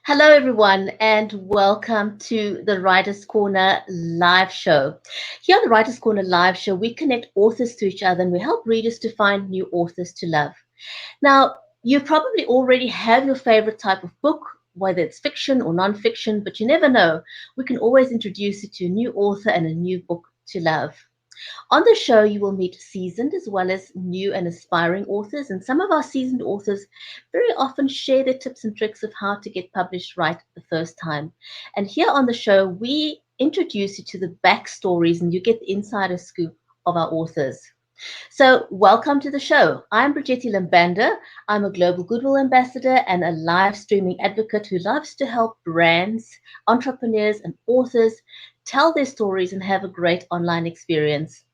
Hello, everyone, and welcome to the Writers' Corner live show. Here on the Writers' Corner live show, we connect authors to each other and we help readers to find new authors to love. Now, you probably already have your favorite type of book, whether it's fiction or non-fiction, but you never know. We can always introduce you to a new author and a new book to love. On the show, you will meet seasoned as well as new and aspiring authors, and some of our seasoned authors very often share their tips and tricks of how to get published right the first time. And here on the show, we introduce you to the backstories and you get the insider scoop of our authors. So, welcome to the show. I'm Brigitte Lambanda. I'm a global goodwill ambassador and a live streaming advocate who loves to help brands, entrepreneurs, and authors tell their stories and have a great online experience.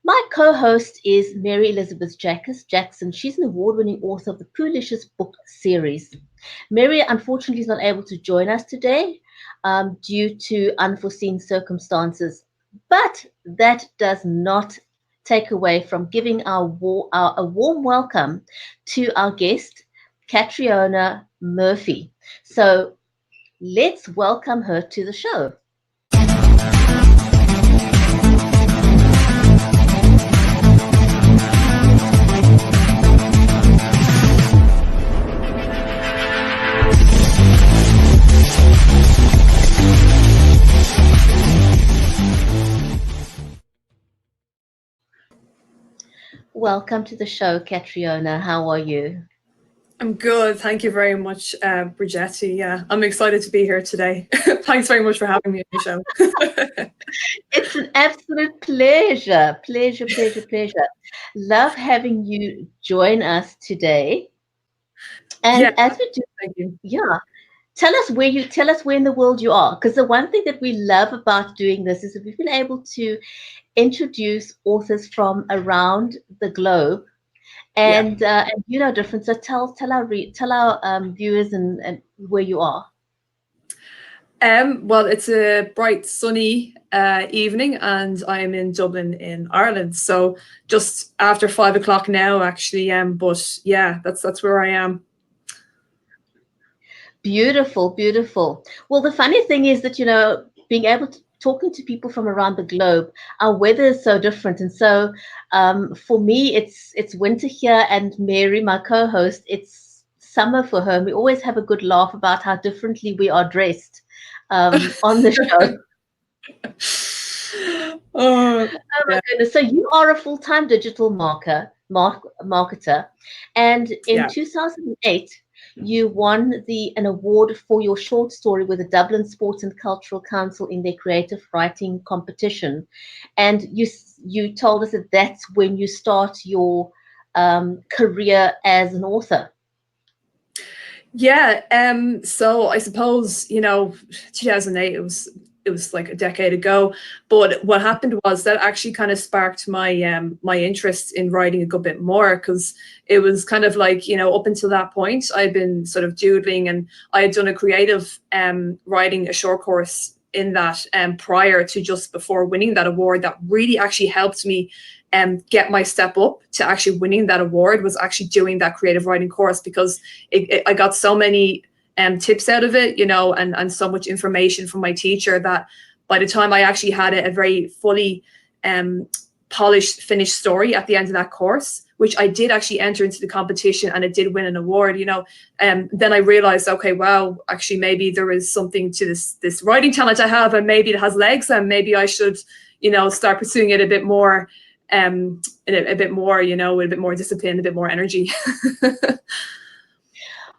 My co-host is Mary Elizabeth Jackson. She's an award-winning author of the Poolicious book series. Mary, unfortunately, is not able to join us today due to unforeseen circumstances, but that does not take away from giving a warm welcome to our guest, Catriona Murphy. So let's welcome her to the show. Welcome to the show, Catriona. How are you? I'm good. Thank you very much, Brigitte. Yeah, I'm excited to be here today. Thanks very much for having me on the show. It's an absolute pleasure. Pleasure. Love having you join us today. Yeah, And as we do, thank you. yeah, tell us where in the world you are. Because the one thing that we love about doing this is that we've been able to introduce authors from around the globe Yeah. and you know different. So tell our viewers and where you are. Well, it's a bright, sunny evening, and I'm in Dublin in Ireland. So just after 5 o'clock now, actually. But yeah, that's where I am. Beautiful. Well, the funny thing is that, being able to talking to people from around the globe, our weather is so different. And so for me, it's winter here, and Mary, my co-host, it's summer for her. And we always have a good laugh about how differently we are dressed on the show. Oh, Oh my yeah, goodness. So you are a full-time digital marketer, and in yeah. 2008, you won an award for your short story with the Dublin Sports and Cultural Council in their creative writing competition. And you told us that that's when you start your career as an author. Yeah, so I suppose, 2008, it was like a decade ago. But what happened was that actually kind of sparked my interest in writing a good bit more, because it was kind of like, up until that point, I'd been sort of doodling, and I had done a creative writing a short course in that prior to, just before winning that award, that really actually helped me get my step up to actually winning that award, was actually doing that creative writing course, because I got so many tips out of it, and so much information from my teacher, that by the time I actually had a very fully polished, finished story at the end of that course, which I did actually enter into the competition and it did win an award, then I realized, okay, wow, actually maybe there is something to this writing talent I have, and maybe it has legs, and maybe I should, start pursuing it a bit more, a bit more, with a bit more discipline, a bit more energy.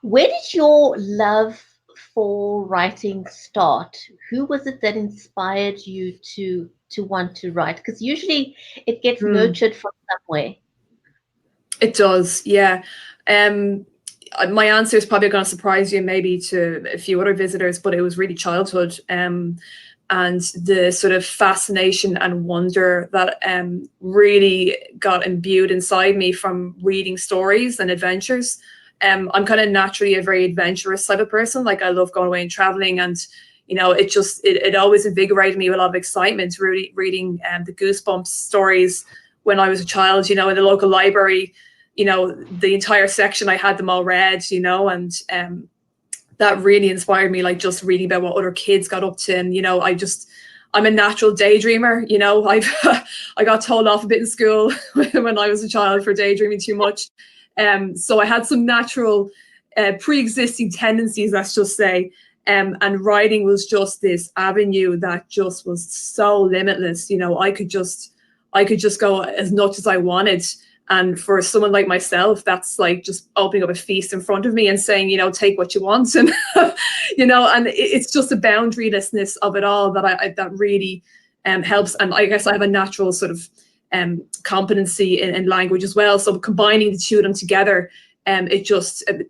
Where did your love for writing start? Who was it that inspired you to want to write? Because usually it gets Hmm. nurtured from somewhere. It does, yeah. Um, my answer is probably going to surprise you, maybe to a few other visitors, but it was really childhood, and the sort of fascination and wonder that really got imbued inside me from reading stories and adventures. I'm kind of naturally a very adventurous type of person. Like, I love going away and traveling, and it always invigorated me with a lot of excitement, really reading the Goosebumps stories when I was a child. In the local library, the entire section, I had them all read, and that really inspired me, like just reading about what other kids got up to. And, you know, I'm a natural daydreamer. You know, I got told off a bit in school when I was a child for daydreaming too much. So I had some natural pre-existing tendencies, let's just say. And writing was just this avenue that just was so limitless. You know, I could just go as nuts as I wanted. And for someone like myself, that's like just opening up a feast in front of me and saying, you know, take what you want. And, you know, and it's just the boundarylessness of it all that really helps. And I guess I have a natural sort of competency in language as well. So combining the two of them together,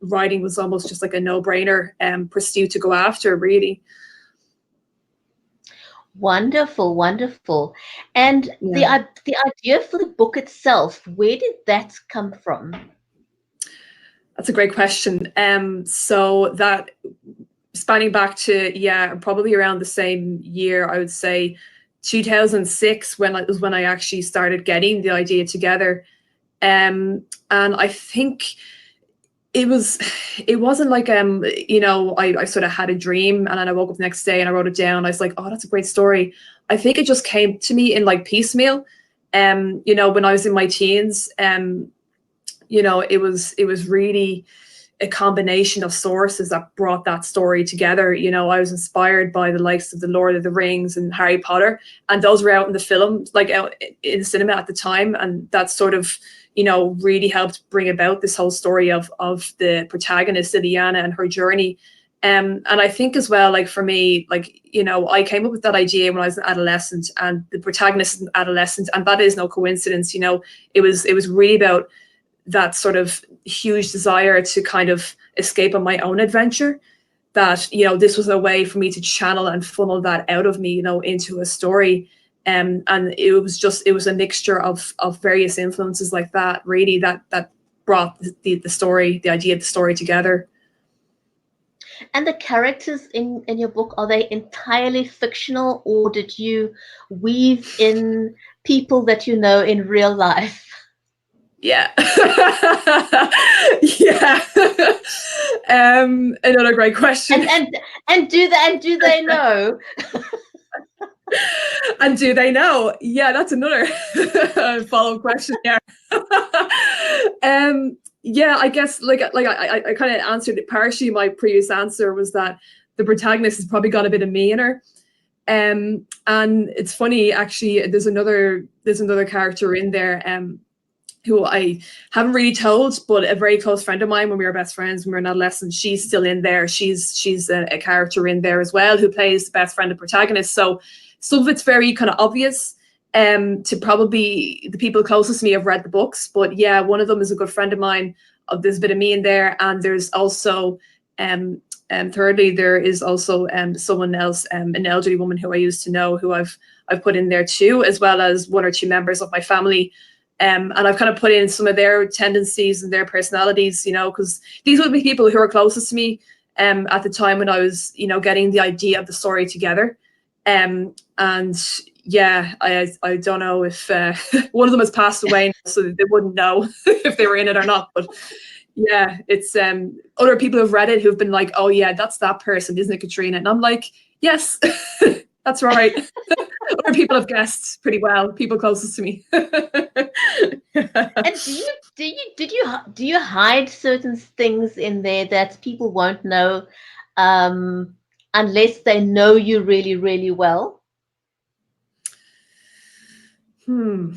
writing was almost just like a no-brainer pursuit to go after, really. Wonderful, wonderful. And Yeah. the idea for the book itself, where did that come from? That's a great question. So that spanning back to, probably around the same year, I would say 2006, when I actually started getting the idea together. And I think it wasn't like, you know, I sort of had a dream and then I woke up the next day and I wrote it down. I was like, oh, that's a great story. I think it just came to me in like piecemeal. You know, when I was in my teens, you know, it was really a combination of sources that brought that story together. You know, I was inspired by the likes of the Lord of the Rings and Harry Potter, and those were out in the film, like out in cinema at the time. And that sort of, you know, really helped bring about this whole story of the protagonist, Liliana, and her journey. And I think as well, like for me, like, you know, I came up with that idea when I was an adolescent, and the protagonist is an adolescent, and that is no coincidence. You know, it was really about that sort of huge desire to kind of escape on my own adventure, that, you know, this was a way for me to channel and funnel that out of me, you know, into a story. And it was a mixture of various influences like that, really, that brought the story, the idea of the story together. And the characters in your book, are they entirely fictional, or did you weave in people that you know in real life? Yeah. Yeah. Another great question. And do they know? And do they know? Yeah, that's another follow-up question there. Yeah, I guess like I kind of answered it partially. My previous answer was that the protagonist has probably got a bit of me in her. And it's funny, actually, there's another character in there who I haven't really told, but a very close friend of mine, when we were best friends, when we were adolescents, she's still in there. She's a character in there as well, who plays the best friend of protagonist. So some of it's very kind of obvious to probably the people closest to me have read the books. But yeah, one of them is a good friend of mine. There's a bit of me in there. And there's also, thirdly, there is also someone else, an elderly woman who I used to know, who I've put in there too, as well as one or two members of my family. And I've kind of put in some of their tendencies and their personalities, you know, because these would be people who are closest to me at the time when I was, you know, getting the idea of the story together. And yeah, I don't know if one of them has passed away, so they wouldn't know if they were in it or not. But yeah, it's other people who've read it who've been like, oh yeah, that's that person, isn't it, Catriona? And I'm like, yes, that's right. Other people have guessed pretty well, people closest to me. And do you hide certain things in there that people won't know unless they know you really, really well? I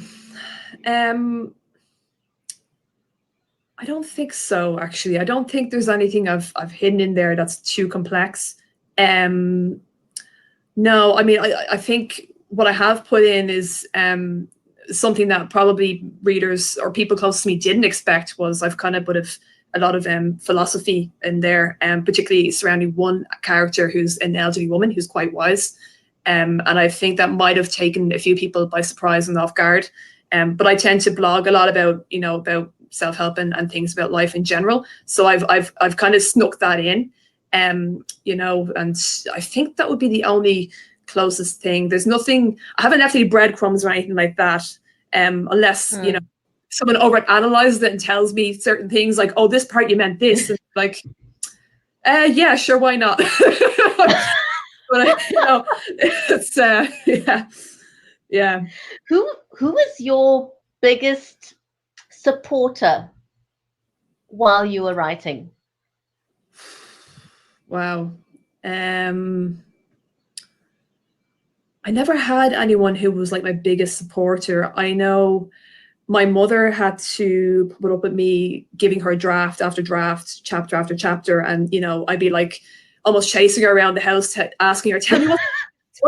don't think so, actually. I don't think there's anything I've hidden in there that's too complex. No, I mean, I think what I have put in is something that probably readers or people close to me didn't expect. Was I've kind of put a lot of philosophy in there, particularly surrounding one character who's an elderly woman who's quite wise. And I think that might have taken a few people by surprise and off guard. But I tend to blog a lot about, you know, about self-help and things about life in general. So I've kind of snuck that in, you know, and I think that would be the only closest thing. There's nothing, I haven't left any breadcrumbs or anything like that, unless, you know, someone over analyzes it and tells me certain things like, oh, this part you meant this. And like, Yeah, sure, why not? But it's yeah. Who is your biggest supporter while you were writing? Wow. I never had anyone who was like my biggest supporter. I know my mother had to put up with me giving her draft after draft, chapter after chapter, and I'd be like almost chasing her around the house, asking her, "Tell me what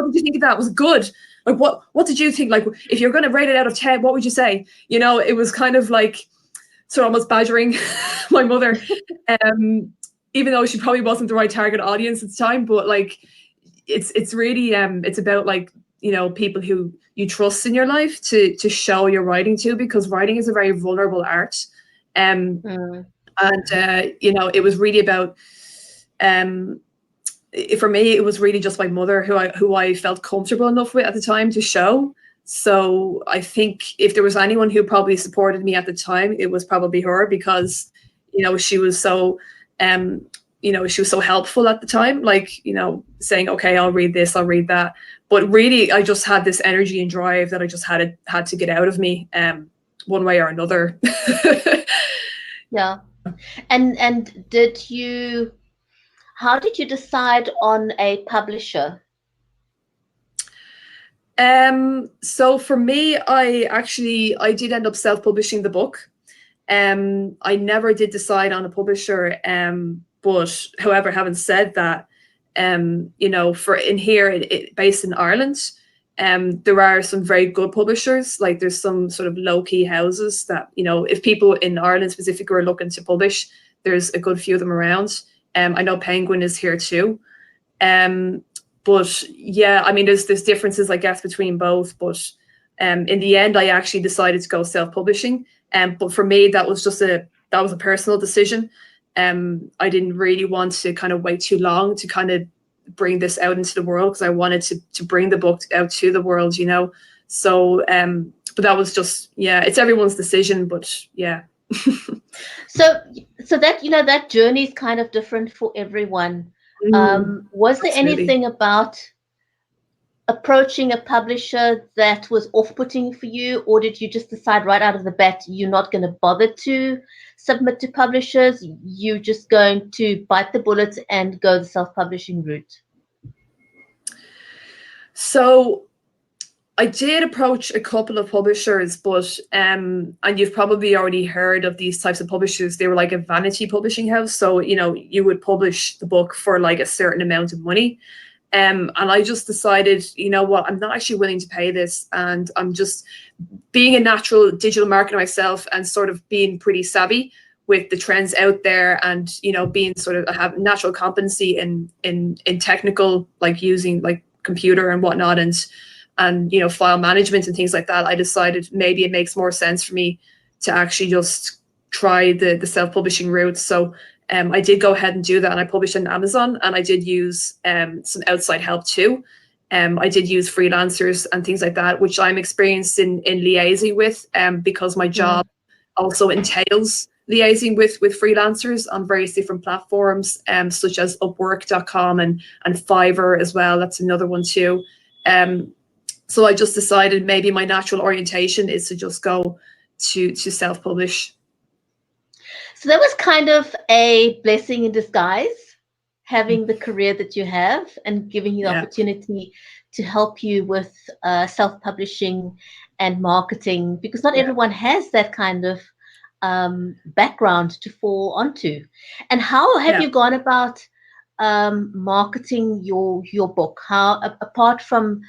did you think of that? Was it good? Like what did you think? Like if you're going to rate it out of 10, what would you say?" It was kind of like sort of almost badgering my mother, even though she probably wasn't the right target audience at the time. But like it's really it's about like people who you trust in your life to show your writing to, because writing is a very vulnerable art. Mm. And it was really about for me it was really just my mother who I felt comfortable enough with at the time to show. So I think if there was anyone who probably supported me at the time, it was probably her, because she was so she was so helpful at the time, like saying, okay, I'll read this, I'll read that. But really I just had this energy and drive that I just had to get out of me, one way or another. Yeah. And how did you decide on a publisher? So for me, I did end up self-publishing the book. I never did decide on a publisher. But however, having said that, for in here, based in Ireland, there are some very good publishers. Like there's some sort of low-key houses that, if people in Ireland specifically are looking to publish, there's a good few of them around. I know Penguin is here too. But yeah, I mean, there's differences, I guess, between both. But in the end, I actually decided to go self-publishing. But for me, that was a personal decision. I didn't really want to kind of wait too long to kind of bring this out into the world, because I wanted to bring the book out to the world, So, but that was just, yeah, it's everyone's decision, but yeah. So that that journey is kind of different for everyone. Was there Absolutely. anything about approaching a publisher that was off-putting for you, or did you just decide right out of the bat you're not going to bother to submit to publishers, you're just going to bite the bullet and go the self-publishing route? So I did approach a couple of publishers, but and you've probably already heard of these types of publishers. They were like a vanity publishing house. So, you would publish the book for like a certain amount of money. And I just decided, you know what, I'm not actually willing to pay this. And I'm just being a natural digital marketer myself, and sort of being pretty savvy with the trends out there, and, being sort of, I have natural competency in technical, like using like computer and whatnot, and file management and things like that. I decided maybe it makes more sense for me to actually just try the self-publishing route. So I did go ahead and do that, and I published on Amazon, and I did use some outside help too. I did use freelancers and things like that, which I'm experienced in liaising with, because my job also entails liaising with freelancers on various different platforms, such as Upwork.com and Fiverr as well. That's another one too. So I just decided maybe my natural orientation is to just go to self-publish. So that was kind of a blessing in disguise, having the career that you have and giving you the opportunity to help you with self-publishing and marketing, because not everyone has that kind of background to fall onto. And how have you gone about marketing your book? How, apart from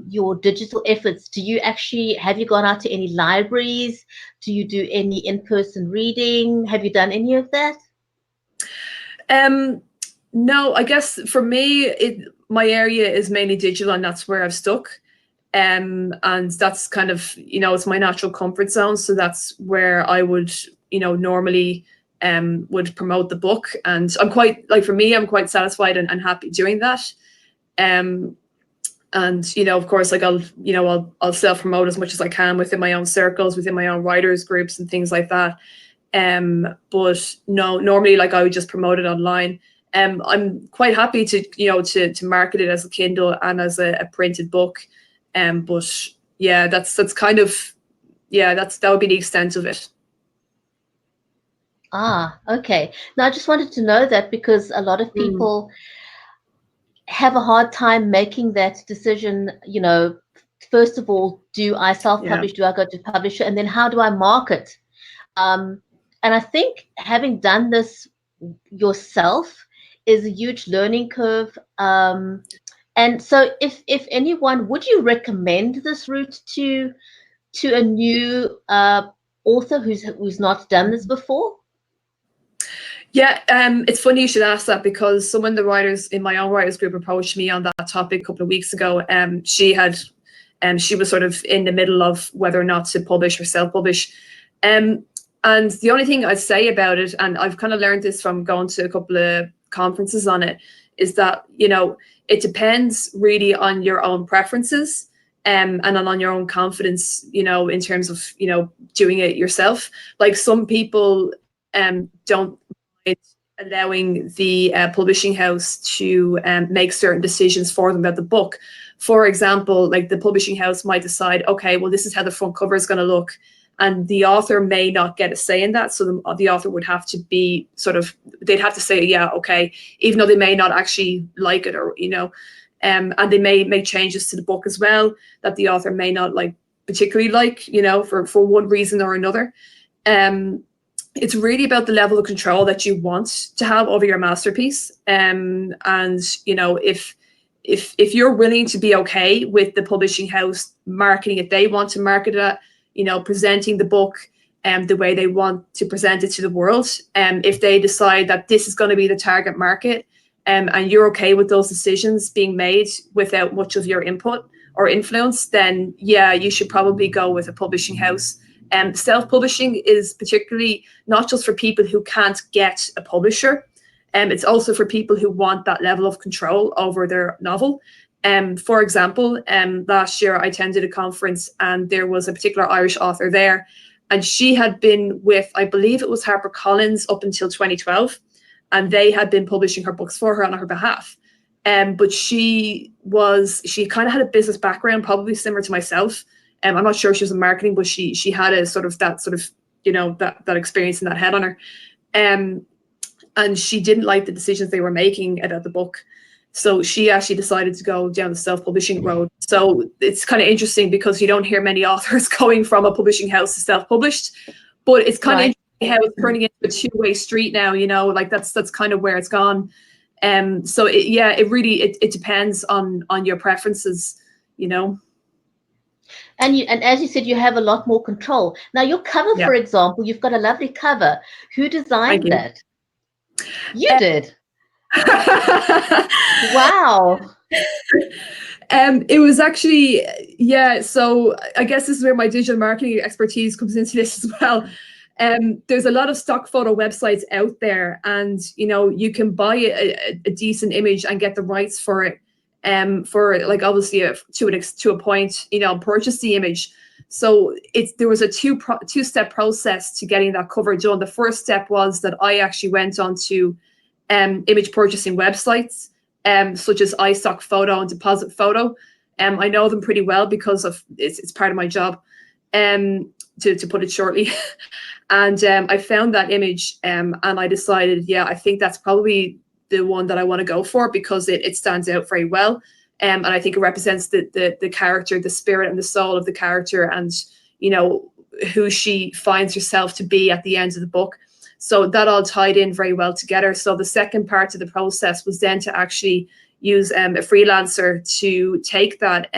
your digital efforts, have you gone out to any libraries? Do you do any in-person reading? Have you done any of that? No, I guess for me, my area is mainly digital, and that's where I've stuck. And that's kind of, it's my natural comfort zone. So that's where I would, normally would promote the book. And I'm quite, like, for me, I'm quite satisfied and happy doing that. And, of course, like I'll self-promote as much as I can within my own circles, within my own writers groups and things like that. But no, normally, like, I would just promote it online. I'm quite happy to, to market it as a Kindle and as a printed book. But yeah, that's kind of, yeah, that would be the extent of it. Ah, okay. Now I just wanted to know that because a lot of people have a hard time making that decision, first of all, do I self-publish? Do I go to publisher? And then how do I market? And I think having done this yourself is a huge learning curve. And so if anyone, would you recommend this route to a new author who's not done this before? Yeah, it's funny you should ask that, because some of the writers in my own writers group approached me on that topic a couple of weeks ago. She was sort of in the middle of whether or not to publish or self-publish. And the only thing I'd say about it, and I've kind of learned this from going to a couple of conferences on it, is that, it depends really on your own preferences, and on your own confidence, in terms of, doing it yourself. Like some people don't allowing the publishing house to make certain decisions for them about the book. For example, like the publishing house might decide, okay, well, this is how the front cover is going to look, and the author may not get a say in that. So the author would have to be they'd have to say, yeah, okay, even though they may not actually like it, or, and they may make changes to the book as well that the author may not particularly like, for one reason or another. It's really about the level of control that you want to have over your masterpiece. And, if you're willing to be okay with the publishing house marketing it, they want to market it, presenting the book the way they want to present it to the world. If they decide that this is going to be the target market, and you're okay with those decisions being made without much of your input or influence, then yeah, you should probably go with a publishing house. Self-publishing is particularly not just for people who can't get a publisher. It's also for people who want that level of control over their novel. For example, last year I attended a conference and there was a particular Irish author there, and she had been with, I believe it was HarperCollins up until 2012, and they had been publishing her books for her on her behalf. But she kind of had a business background, probably similar to myself. I'm not sure if she was in marketing, but she had a that experience in that head on her. And she didn't like the decisions they were making about the book. So she actually decided to go down the self-publishing road. So it's kind of interesting because you don't hear many authors going from a publishing house to self-published, but it's kind of interesting how it's turning into a two-way street now, that's kind of where it's gone. So it really depends on your preferences, And as you said, you have a lot more control. Now, your cover, for example, you've got a lovely cover. Who designed that? You did. Wow. It was actually, so I guess this is where my digital marketing expertise comes into this as well. There's a lot of stock photo websites out there, and you can buy a decent image and get the rights for it. For obviously to a point, purchase the image. So there was a two-step process to getting that cover done. The first step was that I actually went onto image purchasing websites, such as iStock Photo and Deposit Photo. I know them pretty well because it's part of my job, to put it shortly. And I found that image, and I decided, I think that's probably the one that I want to go for, because it stands out very well. And I think it represents the character, the spirit and the soul of the character, and, who she finds herself to be at the end of the book. So that all tied in very well together. So the second part of the process was then to actually use a freelancer to take that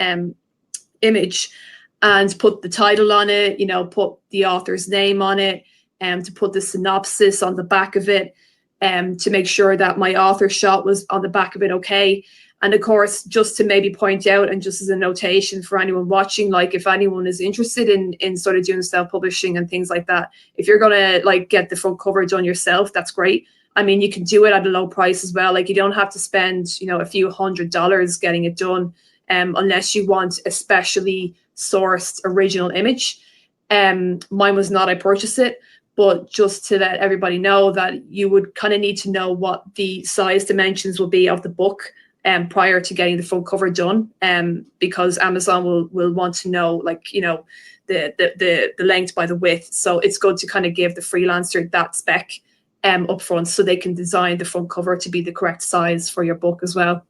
image and put the title on it, put the author's name on it, to put the synopsis on the back of it, to make sure that my author shot was on the back of it okay. And of course, just to maybe point out, and just as a notation for anyone watching, if anyone is interested in sort of doing self-publishing and things like that, if you're going to get the front cover done yourself, that's great. I mean, you can do it at a low price as well. You don't have to spend, a few $100s getting it done, unless you want a specially sourced original image. Mine was not, I purchased it. but just to let everybody know that you would kind of need to know what the size dimensions will be of the book prior to getting the front cover done, because Amazon will want to know, like, you know, the length by the width. So it's good to kind of give the freelancer that spec up front, so they can design the front cover to be the correct size for your book as well.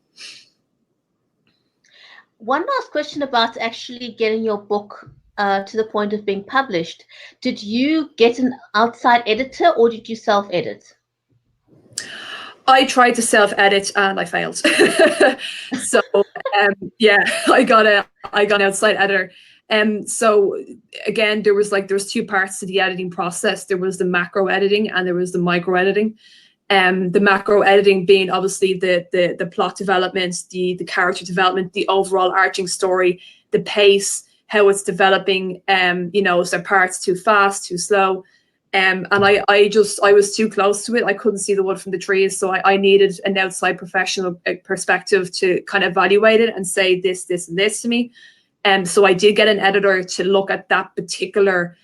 One last question about actually getting your book to the point of being published. Did you get an outside editor, or did you self-edit? I tried to self-edit and I failed. So yeah, I got an outside editor. So again, there was two parts to the editing process. There was the macro editing and there was the micro editing. The macro editing being obviously the plot development, the character development, the overall arching story, the pace, how it's developing. You know, is there parts too fast, too slow? And I was too close to it. I couldn't see the wood from the trees. So I needed an outside professional perspective to kind of evaluate it and say this, this, and this to me. So I did get an editor to look at that particular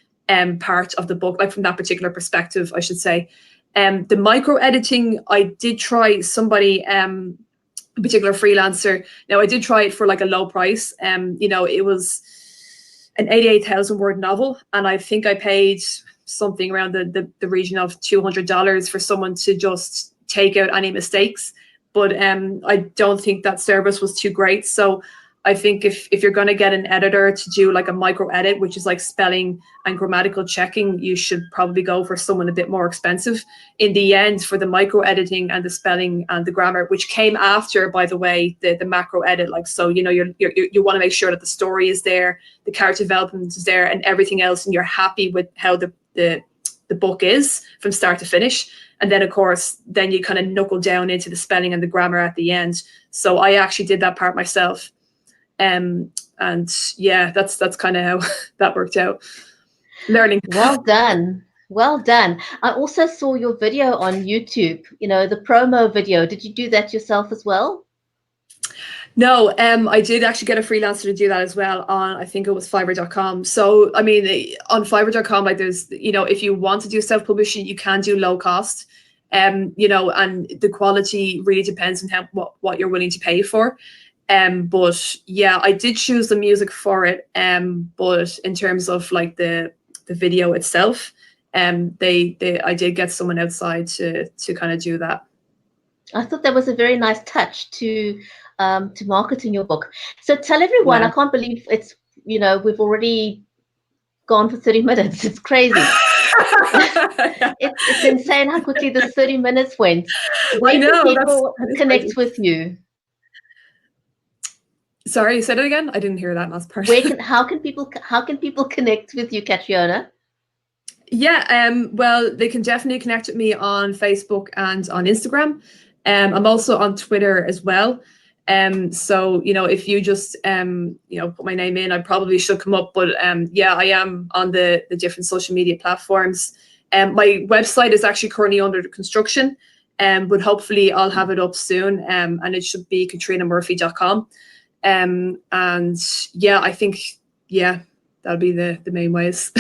part of the book, like from that particular perspective, I should say. The micro editing, I did try somebody, a particular freelancer. Now I did try it for like a low price. You know, it was an 88,000 word novel, and I think I paid something around the region of $200 for someone to just take out any mistakes. But I don't think that service was too great. So I think if you're going to get an editor to do like a micro edit, which is like spelling and grammatical checking, you should probably go for someone a bit more expensive. In the end, for the micro editing and the spelling and the grammar, which came after, by the way, the macro edit, like, so, you know, you want to make sure that the story is there, the character development is there, and everything else, and you're happy with how the book is from start to finish. And then, of course, then you kind of knuckle down into the spelling and the grammar at the end. So I actually did that part myself. And yeah, that's kind of how that worked out. Learning. Well done. Well done. I also saw your video on YouTube, you know, the promo video. Did you do that yourself as well? No, I did actually get a freelancer to do that as well on, I think it was Fiverr.com. So, I mean, on Fiverr.com, like, there's, you know, if you want to do self-publishing, you can do low cost. You know, and the quality really depends on what you're willing to pay for. But yeah, I did choose the music for it. But in terms of like the video itself, I did get someone outside to kind of do that. I thought that was a very nice touch to marketing your book. So tell everyone, Yeah. I can't believe it's, you know, we've already gone for 30 minutes. It's crazy. It's insane how quickly the 30 minutes went. Where can people connect with you? Sorry, say it again. I didn't hear that last part. How can people connect with you, Catriona? Yeah, well, they can definitely connect with me on Facebook and on Instagram. I'm also on Twitter as well. So, you know, if you just you know, put my name in, I probably should come up. But yeah, I am on the different social media platforms. My website is actually currently under construction, but hopefully I'll have it up soon. And it should be catrionnamurphy.com. And yeah, I think, yeah, that'll be the main ways.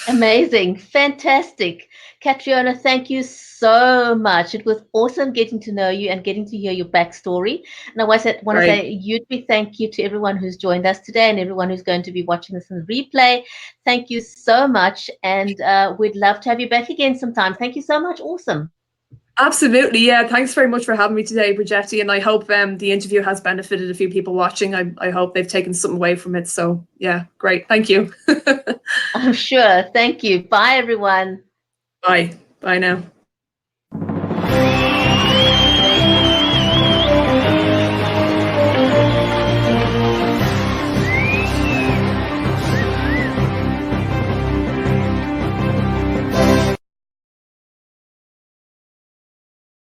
Amazing. Fantastic. Catriona, thank you so much. It was awesome getting to know you and getting to hear your backstory. And I want to say a huge big thank you to everyone who's joined us today and everyone who's going to be watching this in replay. Thank you so much. And we'd love to have you back again sometime. Thank you so much. Awesome. Absolutely. Yeah. Thanks very much for having me today, Brigetti. And I hope the interview has benefited a few people watching. I hope they've taken something away from it. So yeah, great. Thank you. I'm sure. Thank you. Bye, everyone. Bye. Bye now.